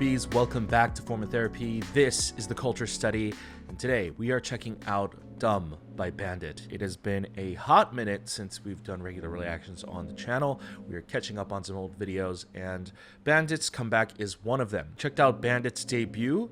Bees, welcome back to Form of Therapy. This is the Culture Study, and today we are checking out Dumb by BVNDIT. It has been a hot minute since we've done regular reactions on the channel. We are catching up on some old videos, and BVNDIT's comeback is one of them. Checked out BVNDIT's debut.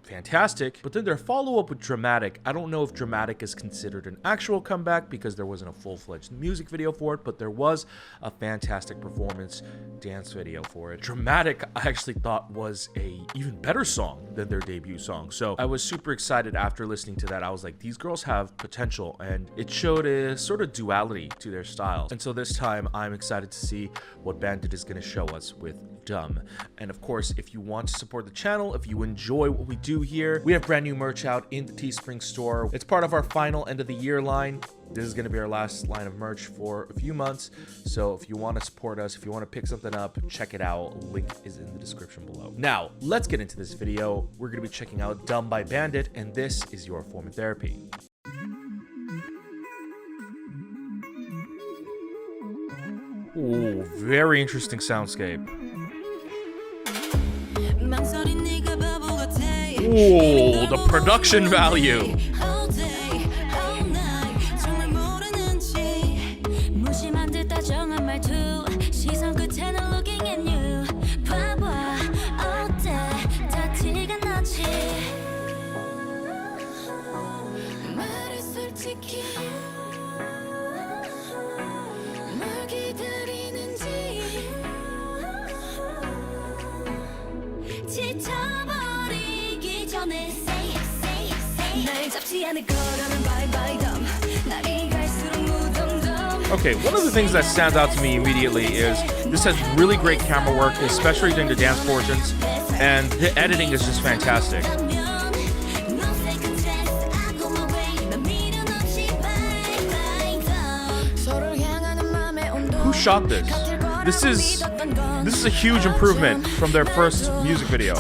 Fantastic, but then their follow-up with Dramatic. I don't know if Dramatic is considered an actual comeback because there wasn't a full-fledged music video for it, but there was a fantastic performance dance video for it. Dramatic, I actually thought was a even better song than their debut song, so I was super excited after listening to that. I was like, these girls have potential, and it showed a sort of duality to their styles. And so this time I'm excited to see what BVNDIT is going to show us with Dumb. And of course, if you want to support the channel, if you enjoy what we do here, we have brand new merch out in the Teespring store. It's part of our final end of the year line. This is going to be our last line of merch for a few months. So if you want to support us, if you want to pick something up, check it out. Link is in the description below. Now, let's get into this video. We're going to be checking out Dumb by BVNDIT, and this is your Form of Therapy. Ooh, very interesting soundscape. Ooh, the production value. Okay, one of the things that stands out to me immediately is this has really great camera work, especially during the dance portions, and the editing is just fantastic. Who shot this? This is a huge improvement from their first music video.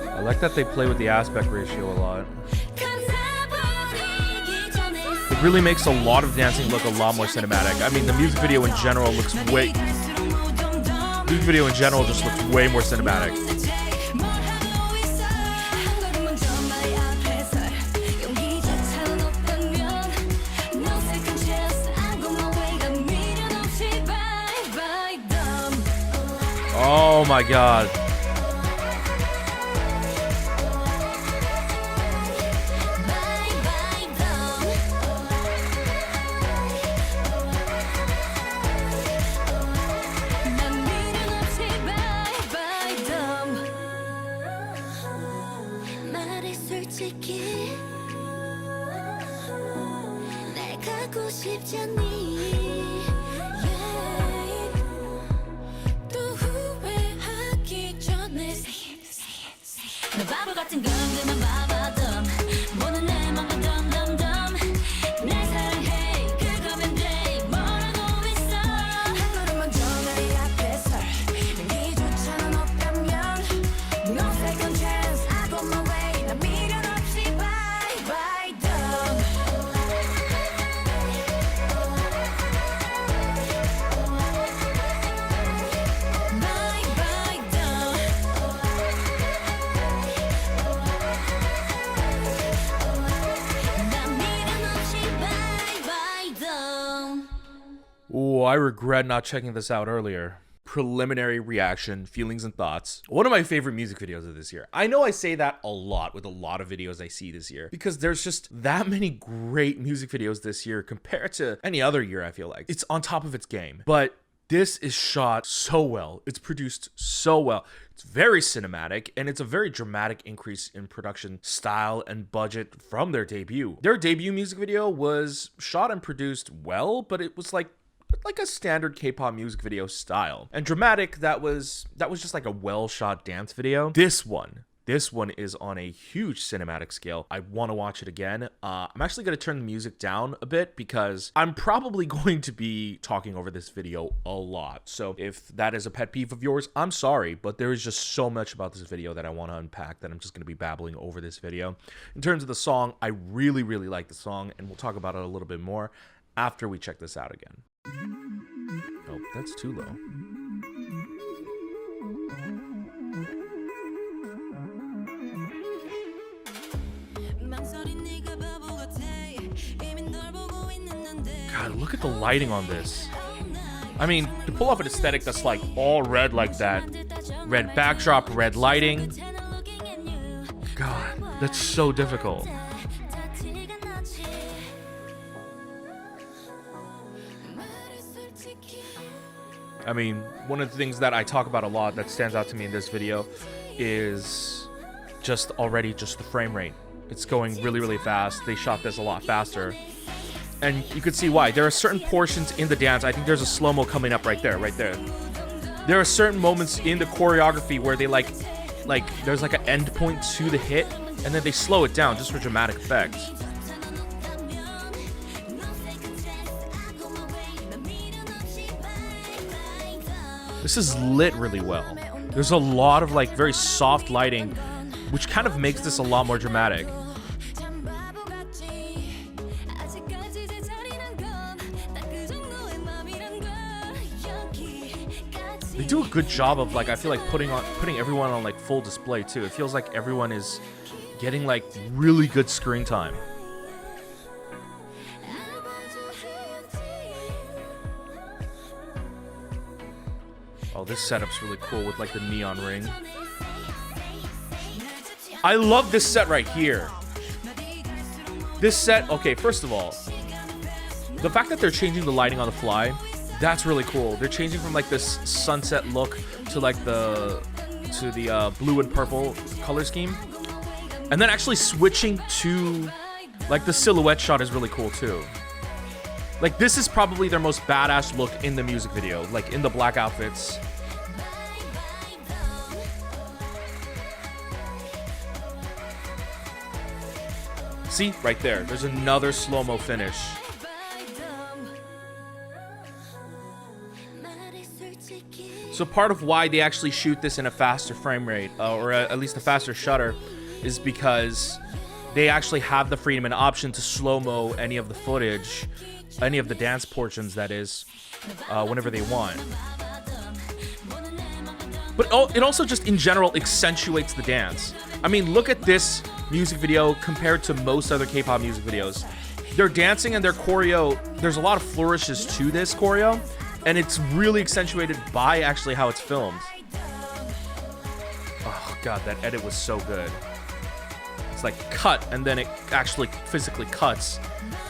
I like that they play with the aspect ratio a lot. It really makes a lot of dancing look a lot more cinematic. I mean, the music video in general looks way... Music video in general just looks way more cinematic. Oh my god. Ooh, I regret not checking this out earlier. Preliminary reaction, feelings and thoughts. One of my favorite music videos of this year. I know I say that a lot with a lot of videos I see this year because there's just that many great music videos this year compared to any other year, I feel like. It's on top of its game. But this is shot so well. It's produced so well. It's very cinematic, and it's a very dramatic increase in production style and budget from their debut. Their debut music video was shot and produced well, but it was like a standard K-pop music video style. And Dramatic, that was just like a well-shot dance video. This one This one is on a huge cinematic scale. I want to watch it again. I'm actually going to turn the music down a bit because I'm probably going to be talking over this video a lot. So if that is a pet peeve of yours, I'm sorry, but there is just so much about this video that I want to unpack that I'm just going to be babbling over this video. In terms of the song, I really, really like the song, and we'll talk about it a little bit more after we check this out again. Oh, that's too low. God, look at the lighting on this. I mean, to pull off an aesthetic that's like all red like that, red backdrop, red lighting. God, that's so difficult. I mean, one of the things that I talk about a lot that stands out to me in this video is just the frame rate. It's going really, really fast. They shot this a lot faster. And you could see why. There are certain portions in the dance. I think there's a slow-mo coming up right there. There are certain moments in the choreography where they like there's like an end point to the hit, and then they slow it down just for dramatic effect. This is lit really well. There's a lot of like very soft lighting, which kind of makes this a lot more dramatic. They do a good job of like, I feel like putting everyone on like full display too. It feels like everyone is getting like really good screen time. Oh, this setup's really cool with like the neon ring. I love this set right here. This set, okay, first of all, the fact that they're changing the lighting on the fly, that's really cool. They're changing from like this sunset look to like the blue and purple color scheme, and then actually switching to like the silhouette shot is really cool too. Like this is probably their most badass look in the music video, like in the black outfits. See, right there. There's another slow-mo finish. So part of why they actually shoot this in a faster frame rate, or at least a faster shutter, is because they actually have the freedom and option to slow-mo any of the footage, any of the dance portions, that is, whenever they want. But it also just, in general, accentuates the dance. I mean, look at this music video compared to most other K-pop music videos. Their dancing and their choreo, there's a lot of flourishes to this choreo, and it's really accentuated by actually how it's filmed. Oh god, that edit was so good. It's like cut, and then it actually physically cuts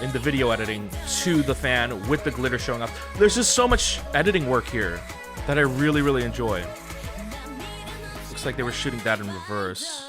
in the video editing to the fan with the glitter showing up. There's just so much editing work here that I really, really enjoy. Looks like they were shooting that in reverse.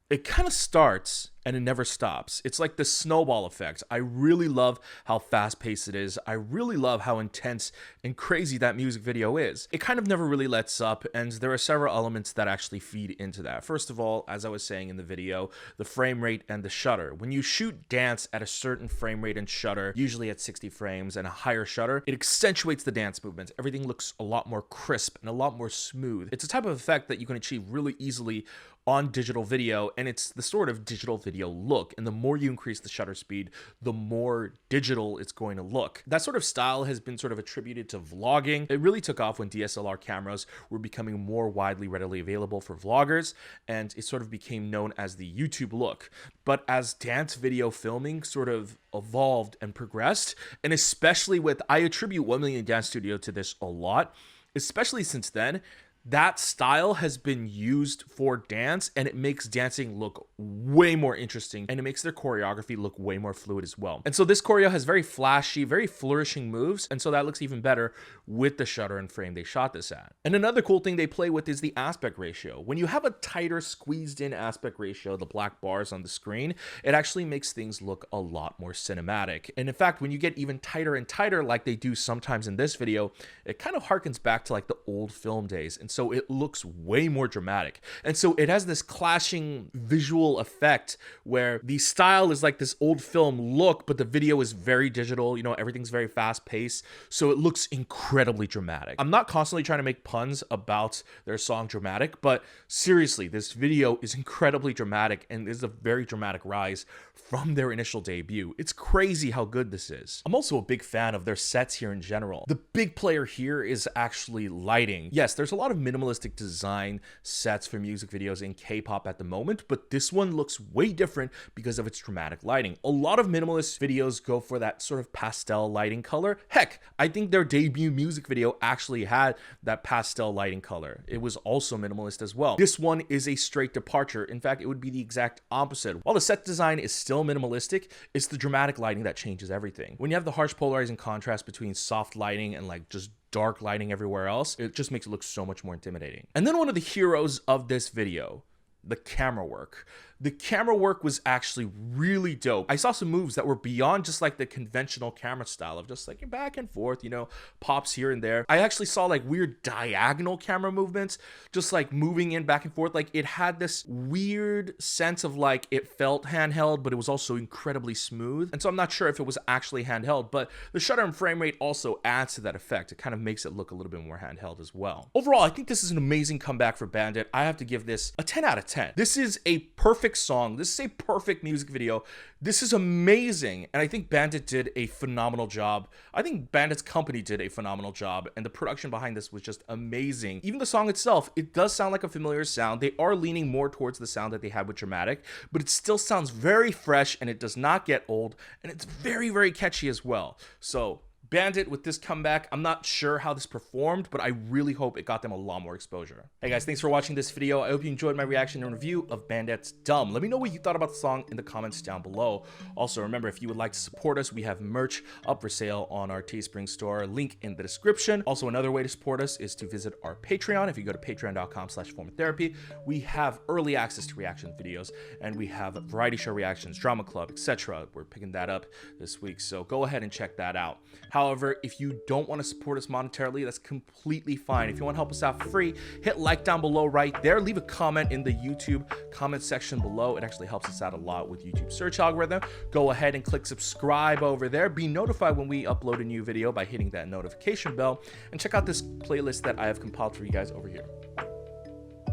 It kind of starts and it never stops. It's like the snowball effect. I really love how fast-paced it is. I really love how intense and crazy that music video is. It kind of never really lets up, and there are several elements that actually feed into that. First of all, as I was saying in the video, the frame rate and the shutter. When you shoot dance at a certain frame rate and shutter, usually at 60 frames and a higher shutter, it accentuates the dance movements. Everything looks a lot more crisp and a lot more smooth. It's a type of effect that you can achieve really easily on digital video, and it's the sort of digital video look, and the more you increase the shutter speed, the more digital it's going to look. That sort of style has been sort of attributed to vlogging. It really took off when DSLR cameras were becoming more widely readily available for vloggers, and it sort of became known as the YouTube look. But as dance video filming sort of evolved and progressed, and especially with, I attribute 1 Million Dance Studio to this a lot, especially since then, that style has been used for dance, and it makes dancing look way more interesting, and it makes their choreography look way more fluid as well. And so this choreo has very flashy, very flourishing moves, and so that looks even better with the shutter and frame they shot this at. And another cool thing they play with is the aspect ratio. When you have a tighter, squeezed in aspect ratio, the black bars on the screen, it actually makes things look a lot more cinematic. And in fact, when you get even tighter and tighter like they do sometimes in this video, it kind of harkens back to like the old film days. And so it looks way more dramatic. And so it has this clashing visual effect where the style is like this old film look, but the video is very digital, you know, everything's very fast paced, so it looks incredibly dramatic. I'm not constantly trying to make puns about their song Dramatic, but seriously, this video is incredibly dramatic and is a very dramatic rise from their initial debut. It's crazy how good this is. I'm also a big fan of their sets here in general. The big player here is actually lighting. Yes, there's a lot of minimalistic design sets for music videos in K-pop at the moment, but this one looks way different because of its dramatic lighting. A lot of minimalist videos go for that sort of pastel lighting color. Heck, I think their debut music video actually had that pastel lighting color. It was also minimalist as well. This one is a straight departure. In fact, it would be the exact opposite. While the set design is still minimalistic, it's the dramatic lighting that changes everything. When you have the harsh polarizing contrast between soft lighting and like just dark lighting everywhere else, it just makes it look so much more intimidating. And then one of the heroes of this video, the camera work. The camera work was actually really dope. I saw some moves that were beyond just like the conventional camera style of just like back and forth, you know, pops here and there. I actually saw like weird diagonal camera movements, just like moving in back and forth. Like it had this weird sense of like it felt handheld, but it was also incredibly smooth. And so I'm not sure if it was actually handheld, but the shutter and frame rate also adds to that effect. It kind of makes it look a little bit more handheld as well. Overall, I think this is an amazing comeback for BVNDIT. I have to give this a 10 out of 10. This is a perfect song. This is a perfect music video. This is amazing. And I think BVNDIT did a phenomenal job. I think BVNDIT's company did a phenomenal job. And the production behind this was just amazing. Even the song itself, it does sound like a familiar sound. They are leaning more towards the sound that they had with Dramatic, but it still sounds very fresh and it does not get old. And it's very, very catchy as well. So BVNDIT with this comeback, I'm not sure how this performed, but I really hope it got them a lot more exposure. Hey guys, thanks for watching this video. I hope you enjoyed my reaction and review of BVNDIT's Dumb. Let me know what you thought about the song in the comments down below. Also, remember, if you would like to support us, we have merch up for sale on our Teespring store, link in the description. Also, another way to support us is to visit our Patreon. If you go to patreon.com/formatherapy, we have early access to reaction videos, and we have variety show reactions, drama club, etc. We're picking that up this week, so go ahead and check that out. However, if you don't want to support us monetarily, that's completely fine. If you want to help us out for free, hit like down below right there. Leave a comment in the YouTube comment section below. It actually helps us out a lot with YouTube search algorithm. Go ahead and click subscribe over there. Be notified when we upload a new video by hitting that notification bell. And check out this playlist that I have compiled for you guys over here.